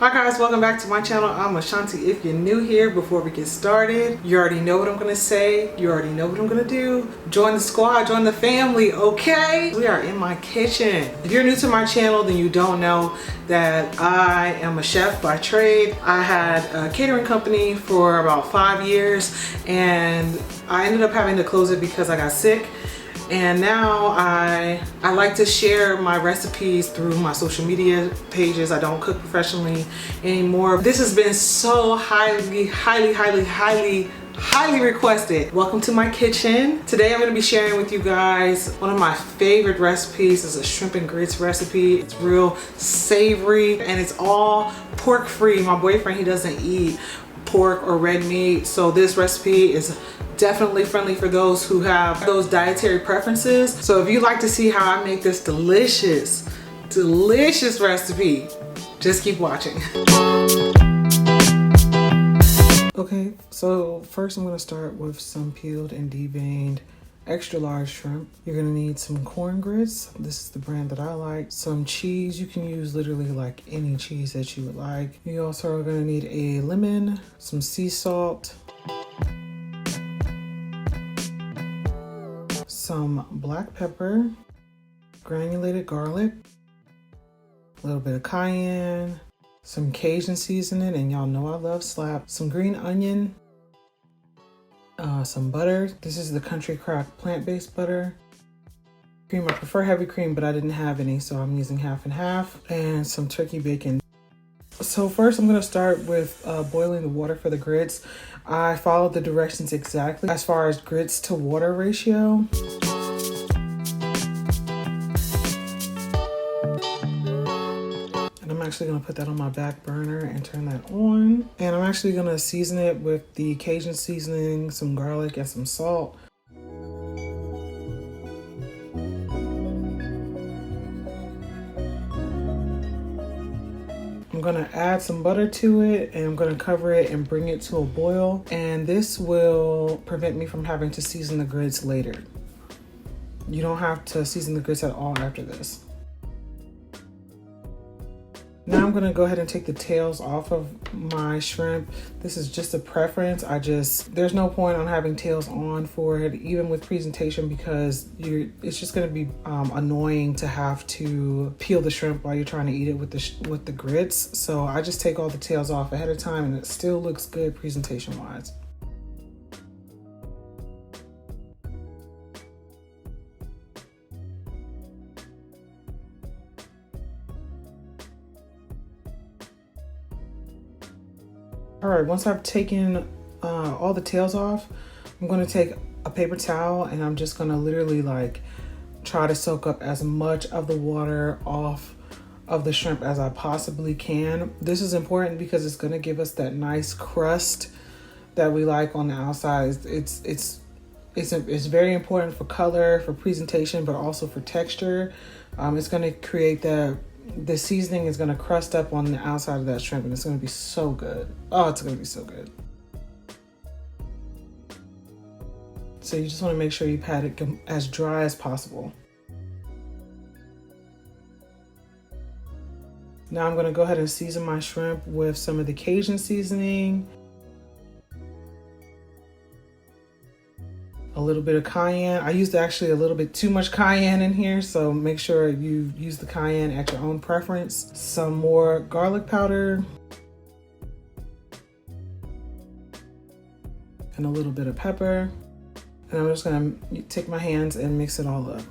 Hi guys, welcome back to my channel. I'm Ashanti. If you're new here, before we get started, you already know what I'm gonna say. You already know what I'm gonna do. Join the squad, join the family, okay? We are in my kitchen. If you're new to my channel, then you don't know that I am a chef by trade. I had a catering company for about 5 years and I ended up having to close it because I got sick. And now I like to share my recipes through my social media pages. I don't cook professionally anymore. This has been so highly requested. Welcome to my kitchen. Today I'm going to be sharing with you guys one of my favorite recipes. Is a shrimp and grits recipe. It's real savory and it's all pork free. My boyfriend, he doesn't eat pork or red meat, so this recipe is definitely friendly for those who have those dietary preferences. So if you'd like to see how I make this delicious recipe, just keep watching. Okay, so first I'm going to start with some peeled and deveined extra large shrimp. You're going to need some corn grits. This is the brand that I like. Some cheese. You can use literally like any cheese that you would like. You also are going to need a lemon, some sea salt, some black pepper, granulated garlic, a little bit of cayenne, some Cajun seasoning, and y'all know I love slap, some green onion, some butter. This is the Country Crock plant-based butter. Cream, I prefer heavy cream, but I didn't have any, so I'm using half and half, and some turkey bacon. So first I'm going to start with boiling the water for the grits. I followed the directions exactly as far as grits to water ratio. And I'm actually going to put that on my back burner and turn that on. And I'm actually going to season it with the Cajun seasoning, some garlic, and some salt. I'm gonna add some butter to it and I'm gonna cover it and bring it to a boil. And this will prevent me from having to season the grits later. You don't have to season the grits at all after this. Now I'm gonna go ahead and take the tails off of my shrimp. This is just a preference. There's no point on having tails on for it, even with presentation, because it's just gonna be annoying to have to peel the shrimp while you're trying to eat it with the grits. So I just take all the tails off ahead of time and it still looks good presentation wise. All right, once I've taken all the tails off, I'm gonna take a paper towel and I'm just gonna literally like try to soak up as much of the water off of the shrimp as I possibly can. This is important because it's gonna give us that nice crust that we like on the outside. It's very important for color, for presentation, but also for texture. It's gonna create the seasoning is going to crust up on the outside of that shrimp and it's going to be so good. Oh, it's going to be so good. So you just want to make sure you pat it as dry as possible. Now I'm going to go ahead and season my shrimp with some of the Cajun seasoning, a little bit of cayenne. I used actually a little bit too much cayenne in here, so make sure you use the cayenne at your own preference. Some more garlic powder and a little bit of pepper. And I'm just gonna take my hands and mix it all up.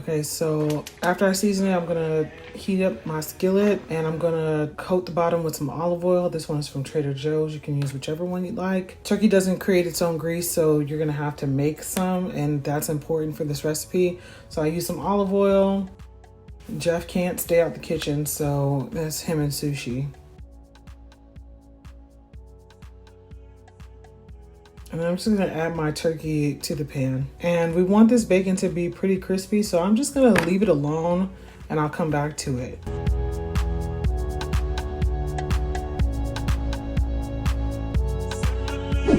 Okay, so after I season it, I'm gonna heat up my skillet and I'm gonna coat the bottom with some olive oil. This one is from Trader Joe's. You can use whichever one you like. Turkey doesn't create its own grease, so you're gonna have to make some, and that's important for this recipe. So I use some olive oil. Jeff can't stay out the kitchen, so that's him and sushi. And I'm just gonna add my turkey to the pan. And we want this bacon to be pretty crispy, so I'm just gonna leave it alone and I'll come back to it.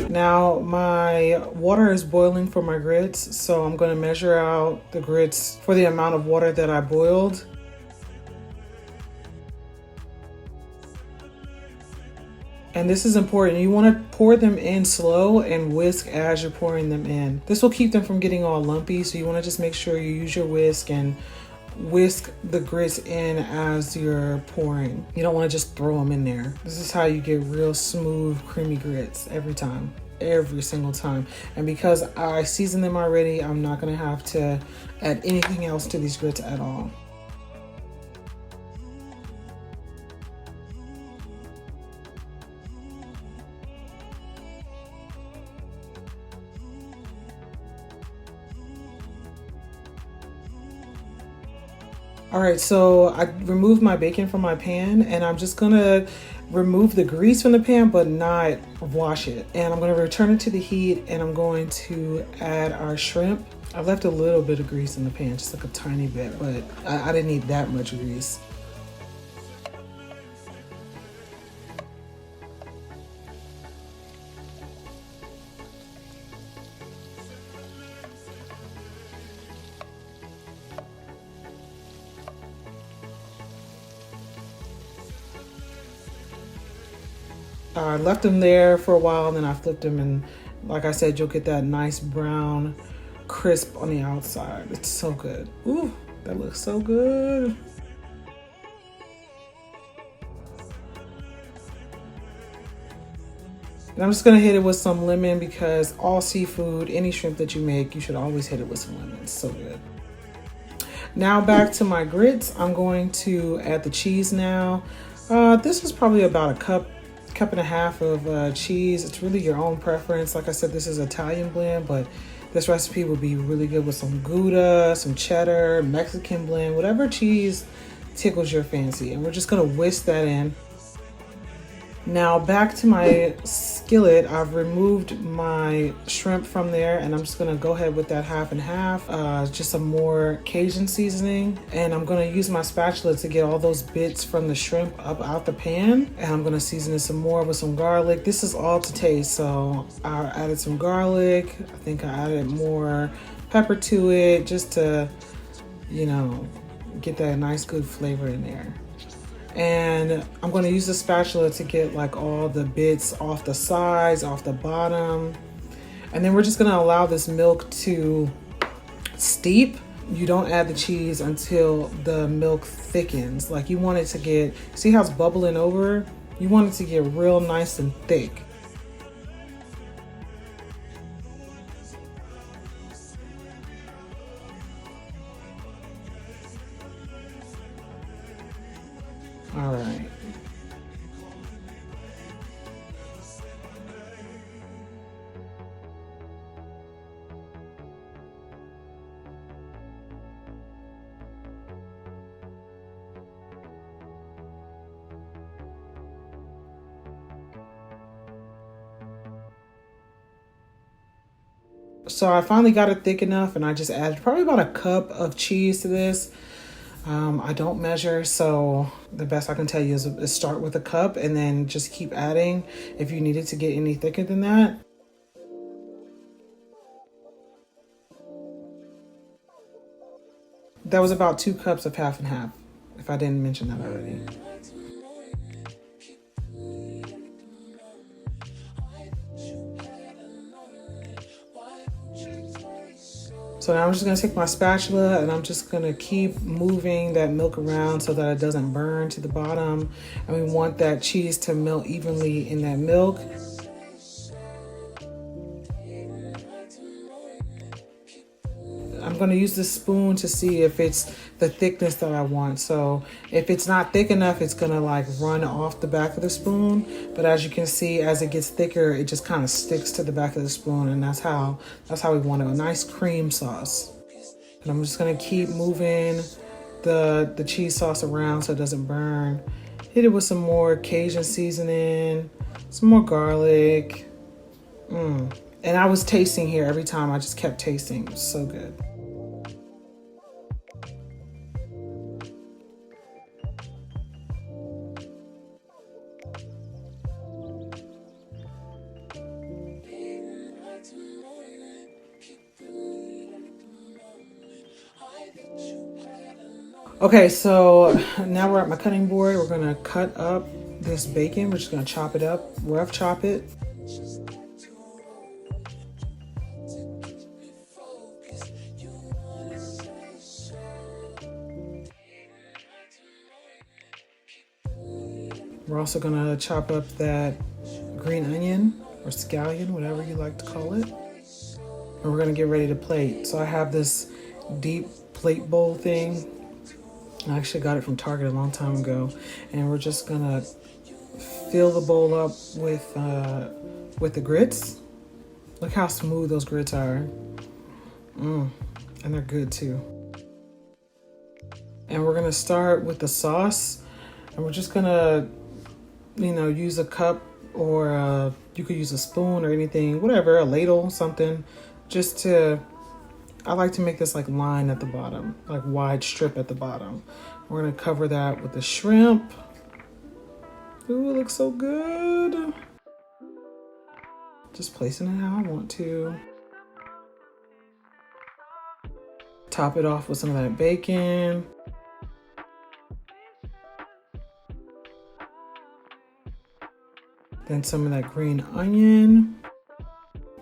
Now my water is boiling for my grits, so I'm going to measure out the grits for the amount of water that I boiled. And this is important. You want to pour them in slow and whisk as you're pouring them in. This will keep them from getting all lumpy, so you want to just make sure you use your whisk and whisk the grits in as you're pouring. You don't want to just throw them in there. This is how you get real smooth, creamy grits every time. Every single time. And because I seasoned them already, I'm not going to have to add anything else to these grits at all. All right, so I removed my bacon from my pan, and I'm just gonna remove the grease from the pan but not wash it. And I'm gonna return it to the heat, and I'm going to add our shrimp. I left a little bit of grease in the pan, just like a tiny bit, but I didn't need that much grease. I left them there for a while, and then I flipped them, and like I said, you'll get that nice brown crisp on the outside. It's so good. Ooh, that looks so good. And I'm just gonna hit it with some lemon, because all seafood, any shrimp that you make, you should always hit it with some lemon. It's so good. Now back to my grits. I'm going to add the cheese now. This is probably about a cup and a half of cheese. It's really your own preference. Like I said, this is Italian blend, but this recipe would be really good with some Gouda, some cheddar, Mexican blend, whatever cheese tickles your fancy. And we're just gonna whisk that in. Now back to my skillet. I've removed my shrimp from there, and I'm just gonna go ahead with that half and half, just some more Cajun seasoning. And I'm gonna use my spatula to get all those bits from the shrimp up out the pan. And I'm gonna season it some more with some garlic. This is all to taste, so I added some garlic. I think I added more pepper to it, just to, you know, get that nice good flavor in there. And I'm going to use the spatula to get like all the bits off the sides, off the bottom. And then we're just going to allow this milk to steep. You don't add the cheese until the milk thickens. Like, you want it to get, see how it's bubbling over? You want it to get real nice and thick. All right. So I finally got it thick enough, and I just added probably about a cup of cheese to this. I don't measure, so the best I can tell you is start with a cup and then just keep adding if you need it to get any thicker than that. That was about 2 cups of half and half, if I didn't mention that already. So now I'm just gonna take my spatula, and I'm just gonna keep moving that milk around so that it doesn't burn to the bottom. And we want that cheese to melt evenly in that milk. I'm gonna use this spoon to see if it's the thickness that I want. So if it's not thick enough, it's gonna like run off the back of the spoon. But as you can see, as it gets thicker, it just kind of sticks to the back of the spoon, and that's how we want it, a nice cream sauce. And I'm just gonna keep moving the cheese sauce around so it doesn't burn. Hit it with some more Cajun seasoning, some more garlic. And I was tasting here every time. I just kept tasting. It was so good. Okay, so now we're at my cutting board. We're gonna cut up this bacon. We're just gonna chop it up, rough chop it. We're also gonna chop up that green onion or scallion, whatever you like to call it. And we're gonna get ready to plate. So I have this deep plate bowl thing. I actually got it from Target a long time ago. And we're just gonna fill the bowl up with the grits. Look how smooth those grits are. And they're good too. And we're gonna start with the sauce. And we're just gonna, you know, use a cup or you could use a spoon or anything, whatever, a ladle, something, just to, I like to make this like line at the bottom, like wide strip at the bottom. We're gonna cover that with the shrimp. Ooh, it looks so good. Just placing it how I want to. Top it off with some of that bacon. Then some of that green onion.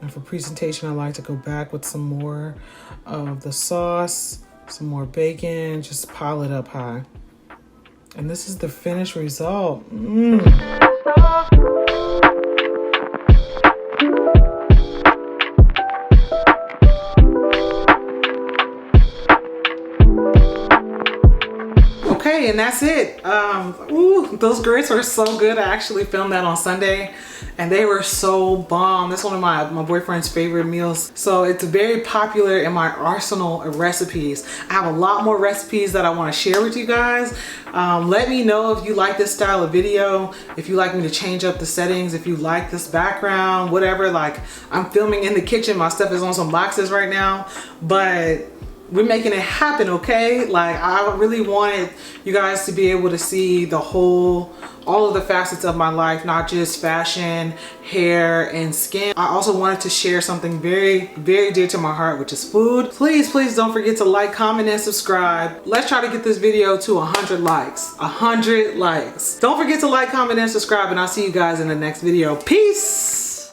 And for presentation, I like to go back with some more of the sauce, some more bacon, just pile it up high. And this is the finished result. Okay, and that's it. Ooh, those grits are so good. I actually filmed that on Sunday and they were so bomb. That's one of my boyfriend's favorite meals. So it's very popular in my arsenal of recipes. I have a lot more recipes that I want to share with you guys. Let me know if you like this style of video, if you like me to change up the settings, if you like this background, whatever. Like, I'm filming in the kitchen. My stuff is on some boxes right now, but we're making it happen, okay? Like, I really wanted you guys to be able to see the whole, all of the facets of my life, not just fashion, hair, and skin. I also wanted to share something very, very dear to my heart, which is food. Please, please don't forget to like, comment, and subscribe. Let's try to get this video to 100 likes. 100 likes. Don't forget to like, comment, and subscribe, and I'll see you guys in the next video. Peace!